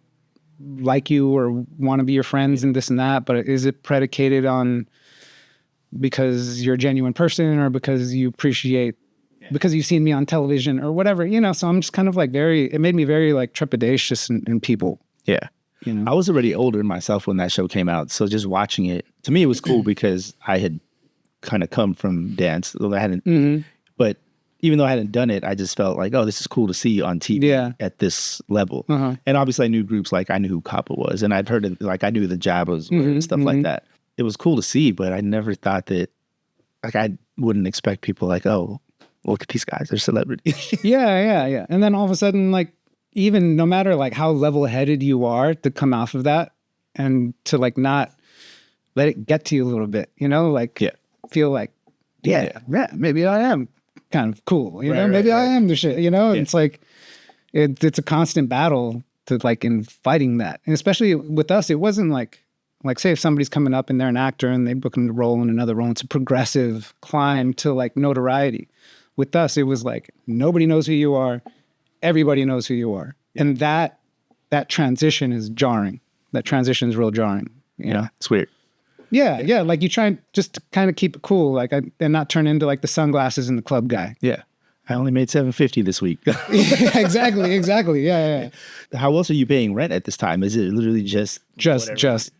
like you or want to be your friends and this and that, but is it predicated on because you're a genuine person or because you appreciate, because you've seen me on television or whatever, so I'm just kind of like it made me very like trepidatious in people. Yeah. I was already older myself when that show came out. So just watching it, to me, it was cool because I had kind of come from dance. I hadn't, but even though I hadn't done it, I just felt like, oh, this is cool to see on TV at this level. And obviously I knew groups, like I knew who Kappa was, and I'd heard it, like I knew the Jabbas and stuff like that. It was cool to see, but I never thought that, like I wouldn't expect people like, oh, look at these guys, they're celebrities. Yeah. And then all of a sudden, like, even no matter like how level-headed you are, to come off of that and to like not let it get to you a little bit, like feel like, maybe I am kind of cool, maybe I am the shit, It's like, it's a constant battle to like in fighting that. And especially with us, it wasn't like say if somebody's coming up and they're an actor and they book them to role in another role, it's a progressive climb to like notoriety. With us, it was like, nobody knows who you are. Everybody knows who you are. Yeah. And that transition is jarring. That transition is real jarring. It's weird. Yeah. Like you try and just to kind of keep it cool, like and not turn into like the sunglasses and the club guy. Yeah. I only made $750 this week. Exactly. Yeah. How else are you paying rent at this time? Is it literally just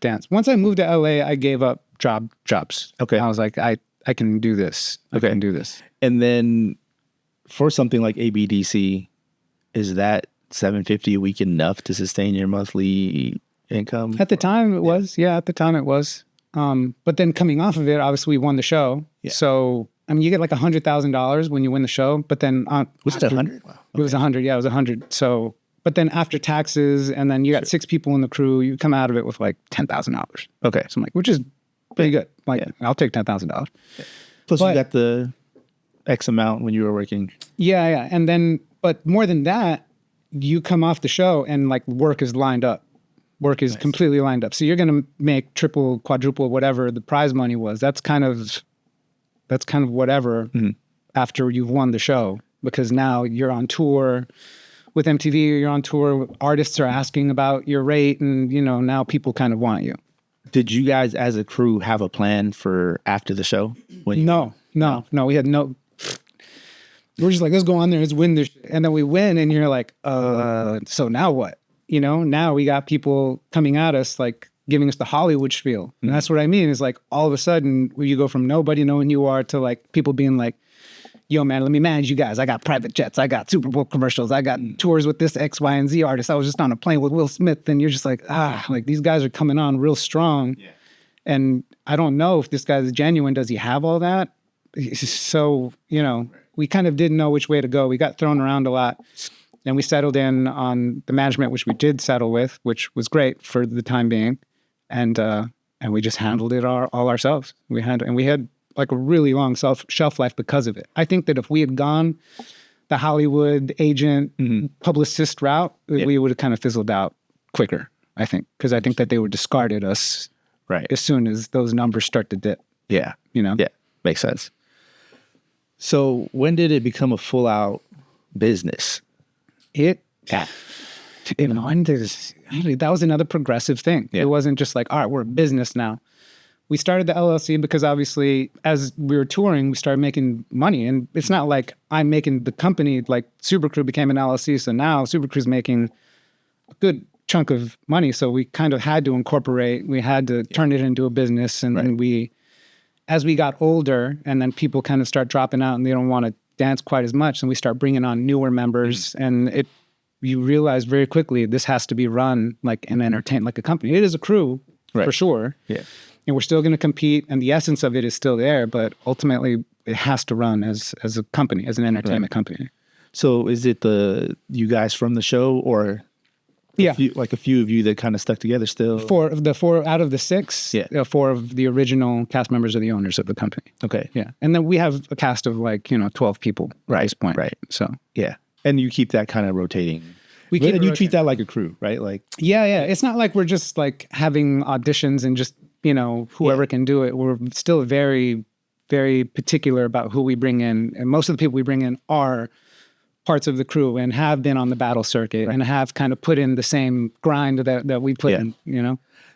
dance? Once I moved to LA, I gave up jobs. Okay. I was like, I can do this. I can do this. And then for something like ABDC, is that $750 a week enough to sustain your monthly income? At the time it was. Yeah, at the time it was. But then coming off of it, obviously we won the show. Yeah. So, I mean, you get like $100,000 when you win the show, but then was it 100? Wow. Okay. It was 100. Yeah, it was 100. So, but then after taxes, and then you got 6 people in the crew, you come out of it with like $10,000. Okay. So I'm like, which is pretty good. Like, I'll take $10,000. Yeah. Plus you got the X amount when you were working. Yeah. And then, but more than that, you come off the show and like work is lined up. Work is completely lined up. So you're going to make triple, quadruple, whatever the prize money was. That's kind of whatever after you've won the show, because now you're on tour with MTV, you're on tour. Artists are asking about your rate, and now people kind of want you. Did you guys as a crew have a plan for after the show? No. We had no. We're just like, let's go on there, let's win this. And then we win, and you're like, so now what? you know, now we got people coming at us like giving us the Hollywood spiel. And that's what I mean is like all of a sudden you go from nobody knowing who you are to like people being like, yo, man, let me manage you guys. I got private jets. I got Super Bowl commercials. I got tours with this X, Y, and Z artist. I was just on a plane with Will Smith. And you're just like, like these guys are coming on real strong. Yeah. And I don't know if this guy's genuine. Does he have all that? So, you know, we kind of didn't know which way to go. We got thrown around a lot. And we settled in on the management, which we did settle with, which was great for the time being. And we just handled it all ourselves. We had like a really long shelf life because of it. I think that if we had gone the Hollywood agent publicist route, we would have kind of fizzled out quicker, I think. Because I think that they would discarded us as soon as those numbers start to dip. Yeah. You know? Yeah. Makes sense. So when did it become a full out business? You know, and that was another progressive thing. Yeah. It wasn't just like, all right, we're a business now. We started the LLC because obviously as we were touring, we started making money. And it's not like I'm making the company, like Super Cr3w became an LLC. So now Super Cr3w's making a good chunk of money. So we kind of had to incorporate, we had to turn it into a business. And as we got older and then people kind of start dropping out and they don't want to dance quite as much. And we start bringing on newer members and you realize very quickly, this has to be run like an entertainment, like a company. It is a crew for sure. Yeah. And we're still going to compete, and the essence of it is still there, but ultimately it has to run as a company, as an entertainment company. So is it you guys from the show, or a few of you that kind of stuck together still? Four out of the six, 4 of the original cast members are the owners of the company. Okay. Yeah. And then we have a cast of 12 people at this point. Right. So yeah. And you keep that kind of rotating. You treat that like a crew, right? Like yeah. It's not like we're just like having auditions and just whoever can do it. We're still very, very particular about who we bring in. And most of the people we bring in are parts of the crew and have been on the battle circuit and have kind of put in the same grind that we put in,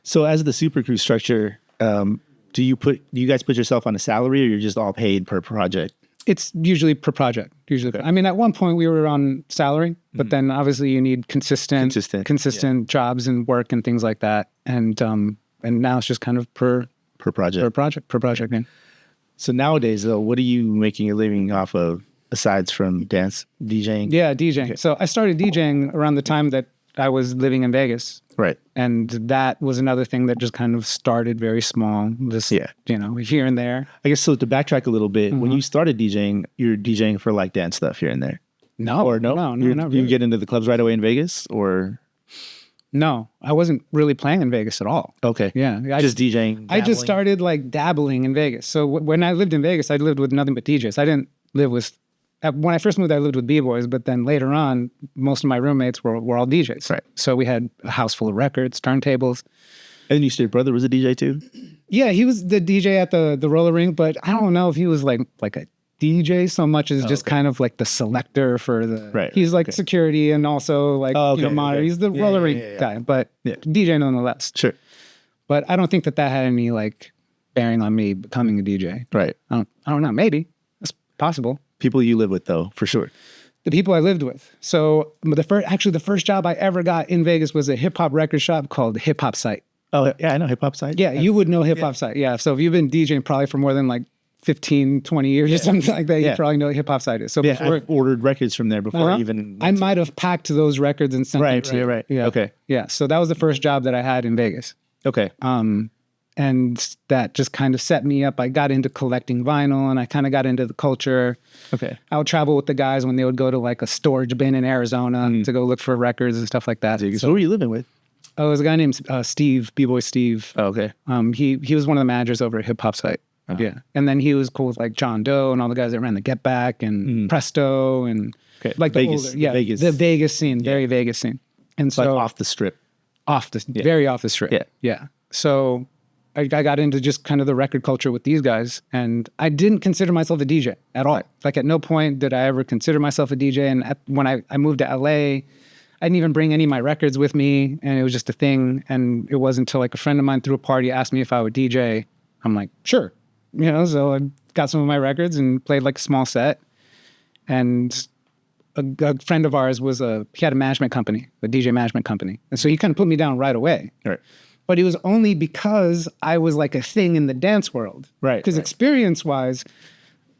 So as the Super Cr3w structure, do you guys put yourself on a salary, or you're just all paid per project? It's usually per project. Okay. I mean, at one point we were on salary, but then obviously you need consistent jobs and work and things like that. And now it's just kind of per project. Yeah. So nowadays, though, what are you making a living off of aside from dance DJing? Yeah, DJing. Okay. So I started DJing around the time that I was living in Vegas. Right. And that was another thing that just kind of started very small, just, here and there. I guess so to backtrack a little bit, when you started DJing, you're DJing for like dance stuff here and there? No. Or no? No, not really. You get into the clubs right away in Vegas, or? No, I wasn't really playing in Vegas at all. Okay. Yeah. Just DJing? Dabbling? I just started like dabbling in Vegas. So when I lived in Vegas, I lived with nothing but DJs. I didn't live with, when I first moved, I lived with B-boys, but then later on, most of my roommates were all DJs. Right. So we had a house full of records, turntables. And you said your brother was a DJ too? Yeah, he was the DJ at the roller rink, but I don't know if he was like a DJ so much as just kind of like the selector for the. Right. He's like security and also like monitor. He's the roller rink guy, but DJ nonetheless. Sure. But I don't think that had any like bearing on me becoming a DJ. Right. I don't know. Maybe it's possible. People you live with, though, for sure. The people I lived with. So the first job I ever got in Vegas was a hip hop record shop called Hip Hop Site. Oh yeah, I know Hip Hop Site. Yeah, you would know Hip Hop Site. Yeah. So if you've been DJing probably for more than like 15, 20 years or something like that, you probably know what Hip Hop Site is. So I've ordered records from there before even. I might have packed those records and sent them to you. Right. Yeah. Okay. Yeah. So that was the first job that I had in Vegas. Okay. And that just kind of set me up. I got into collecting vinyl and I kind of got into the culture. Okay. I would travel with the guys when they would go to like a storage bin in Arizona to go look for records and stuff like that. So who were you living with? Oh, it was a guy named Steve, Bboy Steve. Oh, okay. He was one of the managers over at Hip Hop Site. Uh-huh. Yeah. And then he was cool with like John Doe and all the guys that ran the Get Back and Presto and like the Vegas, older, the Vegas scene, very Vegas scene. And so like off the strip. Very off the strip. Yeah. Yeah. So I got into just kind of the record culture with these guys, and I didn't consider myself a DJ at all. Right. Like at no point did I ever consider myself a DJ. And when I moved to LA, I didn't even bring any of my records with me, and it was just a thing. And it wasn't until like a friend of mine threw a party, asked me if I would DJ. I'm like, sure. So I got some of my records and played like a small set. And a friend of ours he had a management company, a DJ management company. And so he kind of put me down right away. Right. But it was only because I was like a thing in the dance world. Right. Because experience-wise,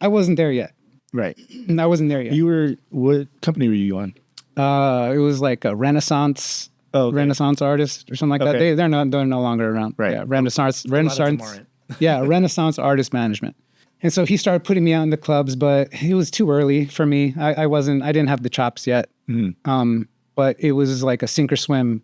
I wasn't there yet. Right. I wasn't there yet. What company were you on? It was like a Renaissance artist or something like that. They're no longer around. Right. Yeah, Renaissance. Yeah, Renaissance artist management. And so he started putting me out into clubs, but it was too early for me. I didn't have the chops yet. Mm-hmm. But it was like a sink or swim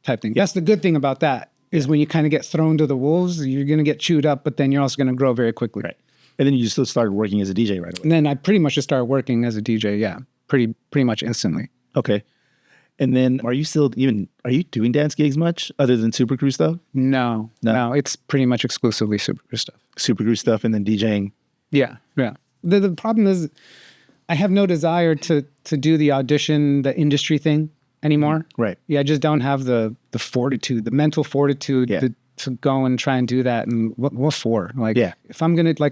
type thing. That's the good thing about that is when you kind of get thrown to the wolves, you're going to get chewed up, but then you're also going to grow very quickly. Right. And then you still started working as a DJ right away. And then I pretty much just started working as a DJ. Yeah. Pretty much instantly. Okay. And then are you doing dance gigs much other than Super Cr3w stuff? No. It's pretty much exclusively Super Cr3w stuff. Super Cr3w stuff and then DJing. Yeah. The problem is I have no desire to do the industry thing anymore. Right. Yeah, I just don't have the fortitude, the mental fortitude to go and try and do that. And what for? Like, if I'm going to,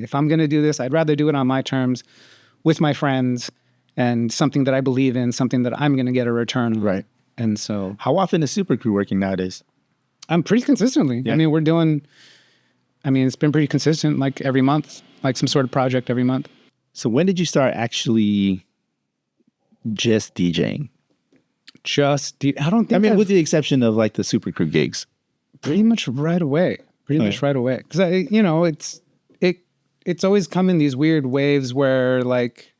if I'm going to do this, I'd rather do it on my terms with my friends and something that I believe in, something that I'm going to get a return on. Right. And so. How often is Super Cr3w working nowadays? I'm pretty consistently. Yeah. It's been pretty consistent, like every month, like some sort of project every month. So when did you start actually just DJing? With the exception of like the Super Cr3w gigs. Pretty much right away. Because it's always come in these weird waves where like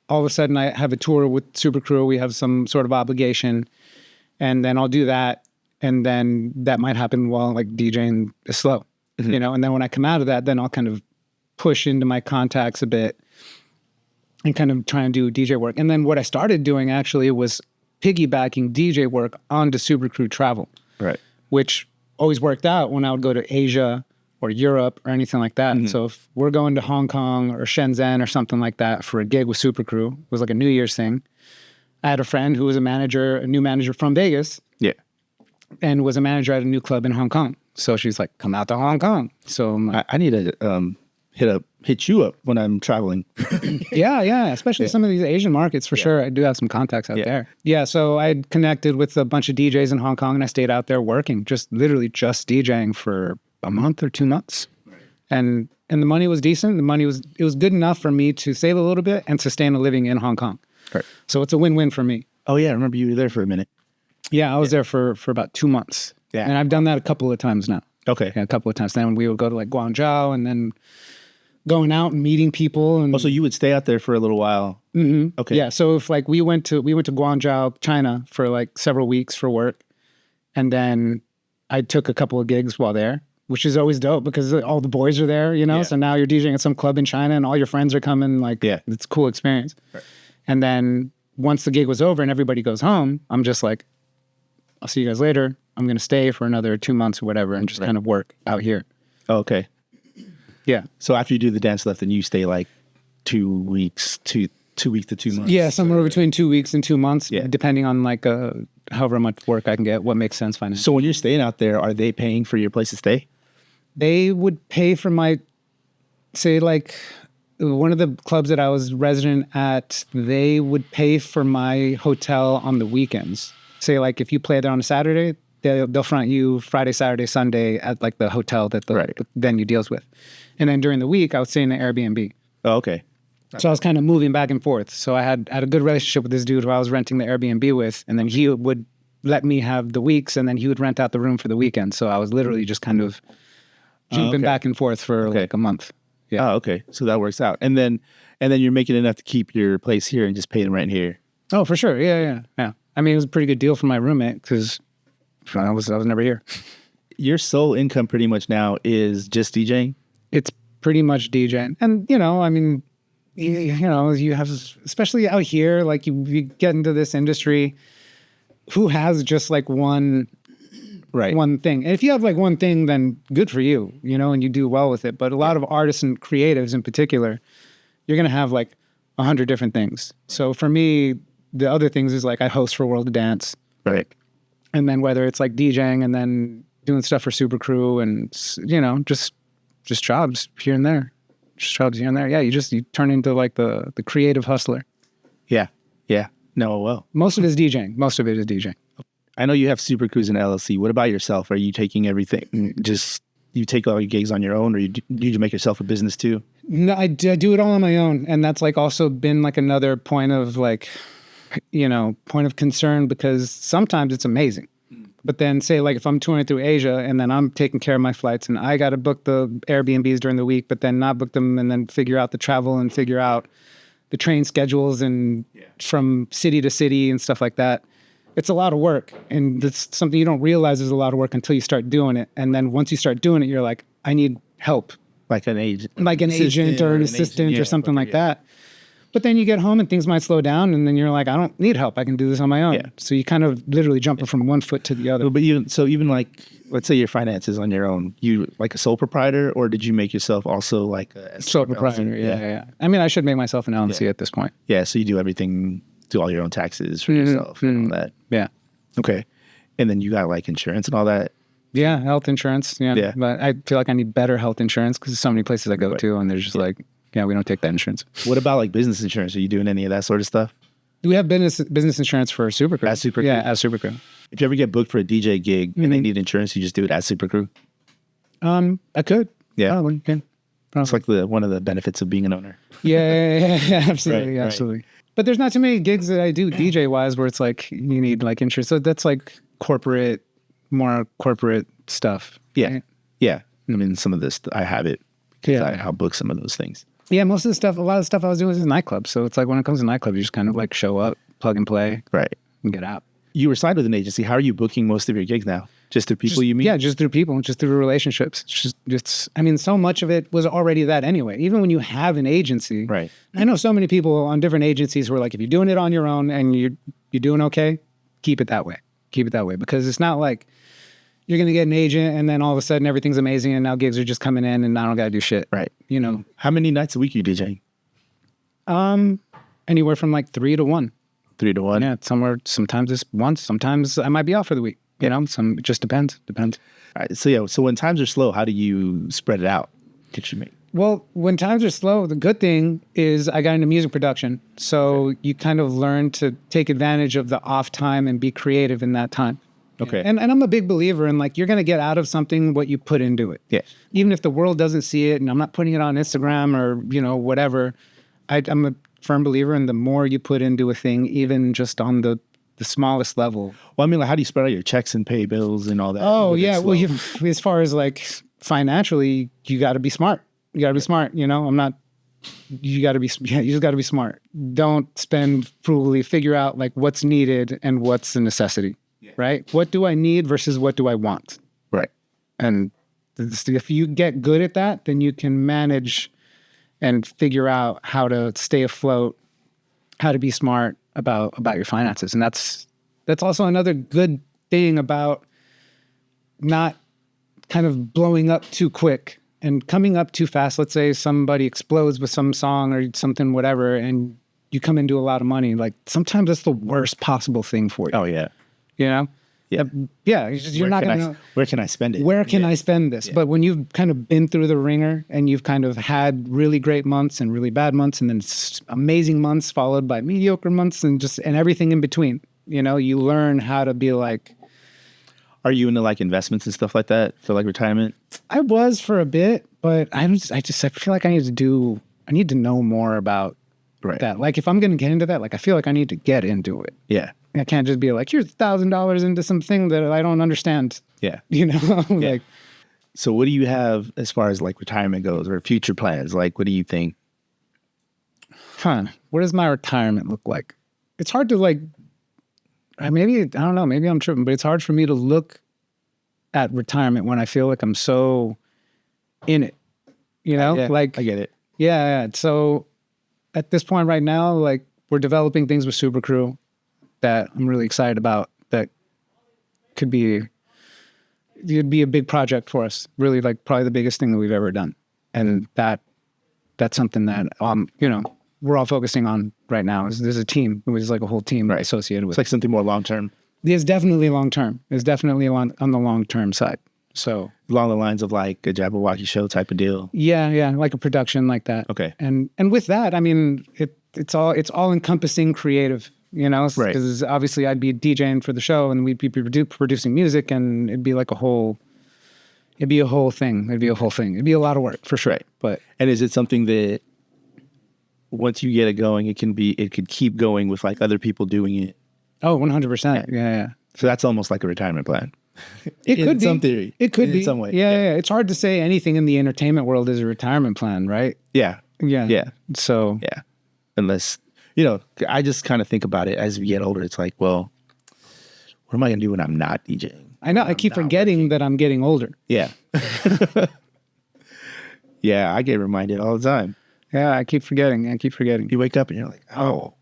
all of a sudden I have a tour with Super Cr3w, we have some sort of obligation, and then I'll do that, and then that might happen while like DJing is slow, and then when I come out of that, then I'll kind of push into my contacts a bit and kind of try and do DJ work. And then what I started doing actually was piggybacking DJ work onto Super Cr3w travel, right? Which always worked out when I would go to Asia or Europe or anything like that. Mm-hmm. So if we're going to Hong Kong or Shenzhen or something like that for a gig with Super Cr3w, it was like a New Year's thing. I had a friend who was a new manager from Vegas. Yeah. And was a manager at a new club in Hong Kong. So she's like, come out to Hong Kong. So I'm like, I need to hit you up when I'm traveling. Yeah. Especially some of these Asian markets for sure. I do have some contacts out there. Yeah. So I connected with a bunch of DJs in Hong Kong and I stayed out there working, literally just DJing for a month or 2 months. Right. And the money was decent. It was good enough for me to save a little bit and sustain a living in Hong Kong. Right. So it's a win-win for me. Oh yeah. I remember you were there for a minute. Yeah. I was there for about 2 months. Yeah. And I've done that a couple of times now. Okay. Yeah, a couple of times. Then we would go to like Guangzhou and then going out and meeting people. And so you would stay out there for a little while. Mm-hmm. Okay. Yeah. So if like we went to Guangzhou, China for like several weeks for work. And then I took a couple of gigs while there, which is always dope because all the boys are there, So now you're DJing at some club in China and all your friends are coming. Like, it's a cool experience. Right. And then once the gig was over and everybody goes home, I'm just like, I'll see you guys later. I'm going to stay for another 2 months or whatever and just kind of work out here. Oh, okay. Yeah. So after you do the dance stuff, then you stay like 2 weeks to 2 months. Yeah, somewhere between 2 weeks and 2 months, depending on like however much work I can get, what makes sense financially. So when you're staying out there, are they paying for your place to stay? They would pay for like one of the clubs that I was resident at, they would pay for my hotel on the weekends. Say like if you play there on a Saturday, they'll front you Friday, Saturday, Sunday at like the hotel that the venue deals with. And then during the week, I would stay in an Airbnb. Oh, okay. So I was kind of moving back and forth. So I had a good relationship with this dude who I was renting the Airbnb with. And then he would let me have the weeks and then he would rent out the room for the weekend. So I was literally just kind of jumping back and forth for like a month. Yeah. Oh, okay. So that works out. And then you're making enough to keep your place here and just paying rent here. Oh, for sure. Yeah. I mean, it was a pretty good deal for my roommate because I was never here. Your sole income pretty much now is just DJing? It's pretty much DJing. And, you have, especially out here, like you get into this industry, who has just like one thing? And if you have like one thing, then good for you, and you do well with it. But a lot of artists and creatives in particular, you're going to have like 100 different things. So for me, the other things is like I host for World of Dance. Right. And then whether it's like DJing and then doing stuff for Super Cr3w and, just jobs here and there. Yeah, you turn into like the creative hustler. Yeah. Yeah. No, well. Most of it is DJing. Most of it is DJing. I know you have Super Cr3w and LLC. What about yourself? Are you taking everything, just you take all your gigs on your own, or do you make yourself a business too? No, I do it all on my own. And that's like also been like another point of like, point of concern, because sometimes it's amazing. But then say like if I'm touring through Asia and then I'm taking care of my flights and I got to book the Airbnbs during the week, but then not book them and then figure out the travel and figure out the train schedules and from city to city and stuff like that. It's a lot of work, and that's something you don't realize is a lot of work until you start doing it. And then once you start doing it, you're like, I need help. Like an agent. Like an agent or an assistant or something like that. But then you get home and things might slow down, and then you're like, I don't need help. I can do this on my own. Yeah. So you kind of literally jump from one foot to the other. But even like, let's say your finances on your own, you like a sole proprietor, or did you make yourself also like a sole proprietor? Yeah. I mean, I should make myself an LLC at this point. Yeah. So you do everything, do all your own taxes for yourself and all that. Yeah. Okay. And then you got like insurance and all that. Yeah. Health insurance. Yeah. But I feel like I need better health insurance because there's so many places I go to and they're just like, yeah, we don't take that insurance. What about like business insurance? Are you doing any of that sort of stuff? We have business insurance for Super Cr3w. As Super Cr3w? Yeah, as Super Cr3w. If you ever get booked for a DJ gig and they need insurance, you just do it as Super Cr3w? I could. Yeah. Probably. It's like one of the benefits of being an owner. Yeah, absolutely, absolutely. Right. But there's not too many gigs that I do DJ-wise where it's like you need like insurance. So that's like more corporate stuff. Yeah. Right? Yeah. I mean, some of this, I have it because I'll book some of those things. Yeah, most of the stuff, a lot of the stuff I was doing was in nightclubs. So it's like when it comes to nightclubs, you just kind of like show up, plug and play, right, and get out. You were signed with an agency. How are you booking most of your gigs now? Just through people you meet? Yeah, just through people, just through relationships. Just, I mean, so much of it was already that anyway. Even when you have an agency, right? I know so many people on different agencies who are like, if you're doing it on your own and you're doing okay, keep it that way. Keep it that way, because it's not like you're going to get an agent and then all of a sudden everything's amazing and now gigs are just coming in and I don't got to do shit. Right. How many nights a week are you DJing? Anywhere from like 3 to 1. 3 to 1? Yeah. Sometimes it's once, sometimes I might be off for the week. It just depends. All right. So when times are slow, how do you spread it out? What you make? Well, when times are slow, the good thing is I got into music production. So you kind of learn to take advantage of the off time and be creative in that time. Okay. And I'm a big believer in like, you're going to get out of something what you put into it. Yeah. Even if the world doesn't see it and I'm not putting it on Instagram or, whatever, I'm a firm believer in the more you put into a thing, even just on the smallest level. Well, I mean, like, how do you spread out your checks and pay bills and all that? Oh, yeah. Well, as far as like financially, you got to be smart. You got to be smart. You just got to be smart. Don't spend frugally. Figure out like what's needed and what's a necessity. Right? What do I need versus what do I want? Right. And if you get good at that, then you can manage and figure out how to stay afloat, how to be smart about your finances. And that's also another good thing about not kind of blowing up too quick and coming up too fast. Let's say somebody explodes with some song or something, whatever, and you come into a lot of money. Like sometimes that's the worst possible thing for you. Oh, yeah. Yeah. You're not going to. Where can I spend it? Where can I spend this? Yeah. But when you've kind of been through the ringer and you've kind of had really great months and really bad months and then amazing months followed by mediocre months and everything in between, you learn how to be like. Are you into like investments and stuff like that for like retirement? I was for a bit, but I feel like I need to know more about that. Like if I'm going to get into that, like I feel like I need to get into it. Yeah. I can't just be like, here's $1,000 into something that I don't understand. Yeah. Like. So what do you have as far as like retirement goes or future plans? Like, what do you think? What does my retirement look like? It's hard to like, maybe, I don't know, maybe I'm tripping, but it's hard for me to look at retirement when I feel like I'm so in it, Yeah, like. I get it. Yeah. So at this point right now, like we're developing things with Super Cr3w that I'm really excited about that it'd be a big project for us. Really like probably the biggest thing that we've ever done. And that's something that, we're all focusing on right now. There's a team. There's like a whole team associated with it. It's like something more long-term. It's definitely long-term. It's definitely on the long-term side. So along the lines of like a Jabberwocky show type of deal. Yeah. Like a production like that. Okay. And with that, I mean, it's all encompassing creative, you know, right? Because obviously I'd be DJing for the show and we'd be producing music, and it'd be like a whole thing. It'd be a whole thing. It'd be a lot of work for sure. Right. But and is it something that once you get it going, it could keep going with like other people doing it? Oh, 100%. Yeah. So that's almost like a retirement plan. It could be. Some theory. It could be. In some way. Yeah. It's hard to say anything in the entertainment world is a retirement plan, right? Yeah. So. Yeah. Unless, you know, I just kind of think about it as we get older. It's like, well, what am I going to do when I'm not DJing? I know. I keep forgetting that I'm getting older. Yeah. Yeah. I get reminded all the time. Yeah. I keep forgetting. You wake up and you're like, oh,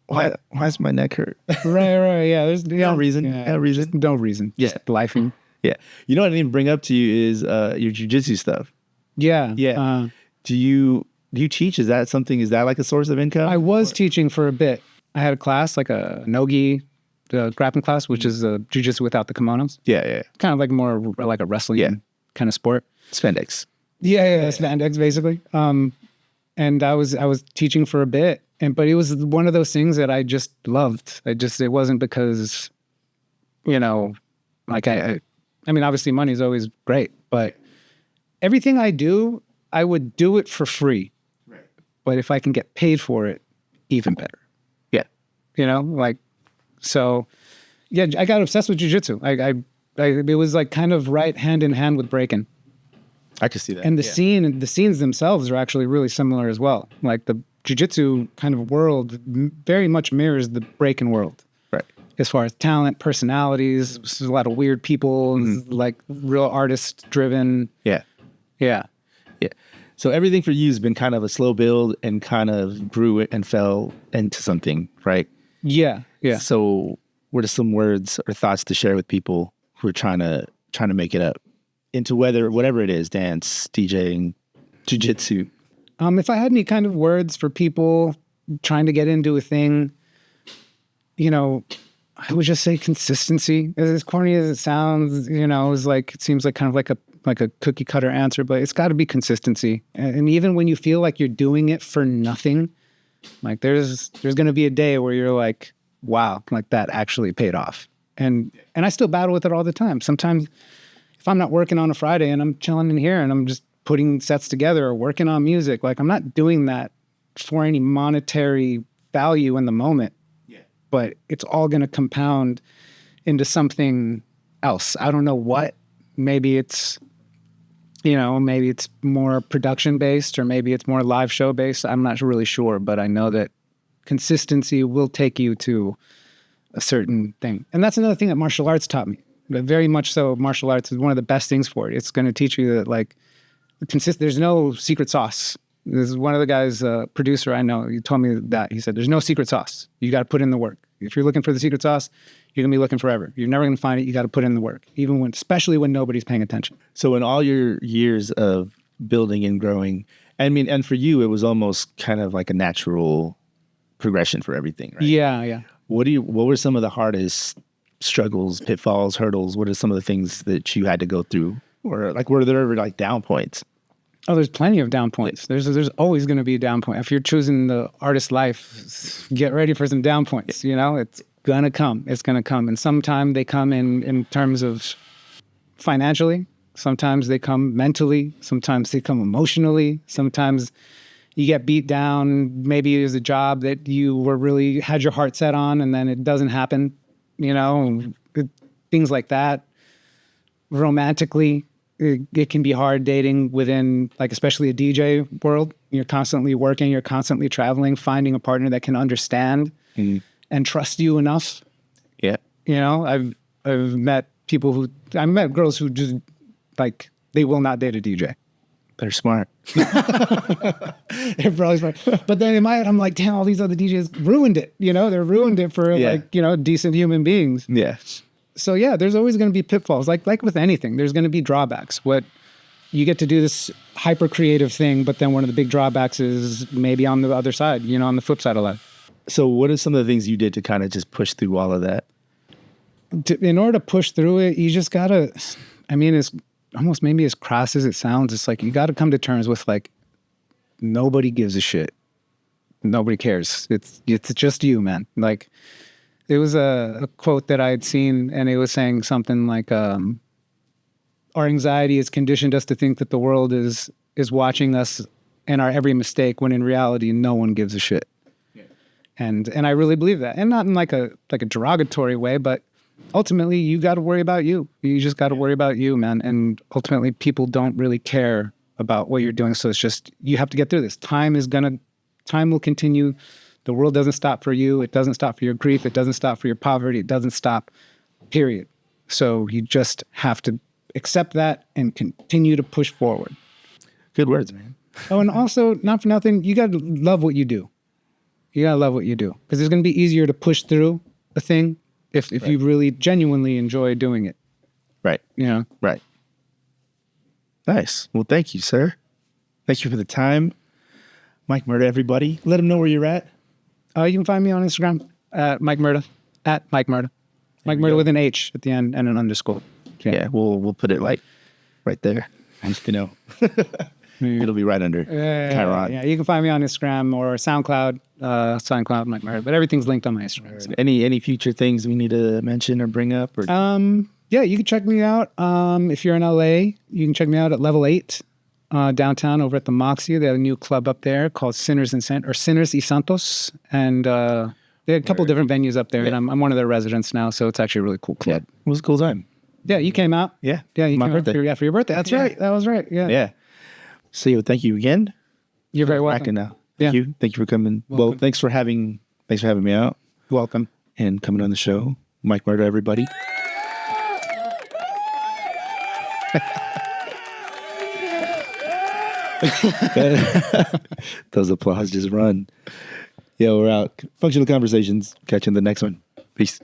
why's my neck hurt? Right. Yeah. There's no reason. No reason. No reason. Yeah. Just lifing. Yeah. You know what I didn't bring up to you is your jiu-jitsu stuff. Yeah. Yeah. Do you teach? Is that like a source of income? I was teaching for a bit. I had a class, like a nogi, the grappling class, which is a jiu-jitsu without the kimonos. Yeah. Kind of like more like a wrestling kind of sport. Spandex. Yeah. Spandex, basically. And I was teaching for a bit, but it was one of those things that I just loved. It wasn't because, you know, like I mean, obviously money is always great, but everything I do, I would do it for free. Right. But if I can get paid for it, even better. Yeah. You know, like, so yeah, I got obsessed with jiu-jitsu. It was like kind of right hand in hand with breaking. I could see that. And the scenes themselves are actually really similar as well. Like the jiu-jitsu kind of world very much mirrors the breaking world. Right. As far as talent, personalities, there's a lot of weird people, like real artist driven. Yeah. Yeah. Yeah. So everything for you has been kind of a slow build and kind of grew it and fell into something, right? Yeah. Yeah. So what are some words or thoughts to share with people who are trying to make it up into whatever it is, dance, DJing, jiu-jitsu? If I had any kind of words for people trying to get into a thing, you know, I would just say consistency. As corny as it sounds, you know, it seems like kind of like a cookie cutter answer, but it's got to be consistency. And even when you feel like you're doing it for nothing, like there's going to be a day where you're like, wow, like that actually paid off. And I still battle with it all the time. Sometimes if I'm not working on a Friday and I'm chilling in here and I'm just putting sets together or working on music, like I'm not doing that for any monetary value in the moment, but it's all going to compound into something else. I don't know what. Maybe it's, you know, maybe it's more production based or maybe it's more live show based. I'm not really sure, but I know that consistency will take you to a certain thing. And that's another thing that martial arts taught me. But very much so, martial arts is one of the best things for it. It's going to teach you that, like, there's no secret sauce. This is one of the guys, producer I know, he told me that. He said, there's no secret sauce. You got to put in the work. If you're looking for the secret sauce, you're going to be looking forever. You're never going to find it. You got to put in the work, especially when nobody's paying attention. So in all your years of building and growing, I mean, and for you, it was almost kind of like a natural progression for everything, right? Yeah. What were some of the hardest struggles, pitfalls, hurdles? What are some of the things that you had to go through? Or like, were there ever like down points? Oh, there's plenty of down points. There's always going to be a down point. If you're choosing the artist life, get ready for some down points. You know, it's gonna come. It's gonna come. And sometimes they come in terms of financially. Sometimes they come mentally. Sometimes they come emotionally. Sometimes you get beat down. Maybe it was a job that you had your heart set on, and then it doesn't happen. You know, things like that. Romantically, it can be hard dating within, like, especially a DJ world. You're constantly working, you're constantly traveling, finding a partner that can understand and trust you enough. Yeah. You know, I've met girls who just, like, they will not date a DJ. They're smart. They're probably smart. But then in my head, I'm like, damn, all these other DJs ruined it. You know, they're ruined it for like, you know, decent human beings. Yeah. So yeah, there's always going to be pitfalls. Like with anything, there's going to be drawbacks. What you get to do this hyper creative thing, but then one of the big drawbacks is maybe on the other side, you know, on the flip side of life. So what are some of the things you did to kind of just push through all of that? In order to push through it, you just gotta, I mean, it's almost maybe as crass as it sounds. It's like, you got to come to terms with, like, nobody gives a shit. nobody cares. It's just you, man. Like, it was a quote that I had seen, and it was saying something like, our anxiety has conditioned us to think that the world is watching us and our every mistake, when in reality, no one gives a shit. Yeah. And I really believe that. And not in like a derogatory way, but ultimately you got to worry about you. You just got to worry about you, man. And ultimately people don't really care about what you're doing. So it's just, you have to get through this. Time will continue. The world doesn't stop for you. It doesn't stop for your grief. It doesn't stop for your poverty. It doesn't stop, period. So you just have to accept that and continue to push forward. Good words, man. Oh, and also, not for nothing, you got to love what you do. You got to love what you do. Because it's going to be easier to push through a thing if right. you really genuinely enjoy doing it. Right. You know? Right. Nice. Well, thank you, sir. Thank you for the time. Mike Murdah, everybody. Let them know where you're at. You can find me on Instagram at Mike Murdah. At Mike Murdah. Mike Murdah with an H at the end and an underscore. Yeah, we'll put it like right there. You know. It'll be right under Chiron. Yeah, you can find me on Instagram or SoundCloud, Mike Murdah, but everything's linked on my Instagram. So. Any future things we need to mention or bring up? Or? Yeah, you can check me out. If you're in LA, you can check me out at Level 8 downtown over at the Moxie. They have a new club up there called Sinners y Santos, and they have a couple of different venues up there, and I'm one of their residents now, so it's actually a really cool club. Yeah, it was a cool time. Yeah, you came out. Yeah, you my came birthday. Out for your birthday. That's right. That was right. Yeah. Yeah. So thank you again. You're very welcome. Now. Thank you for coming. Welcome. Well, thanks for having me out. Welcome. And coming on the show. Mike Murdah, everybody. Those applause just run. Yeah, we're out. Functional Conversations. Catch you in the next one. Peace.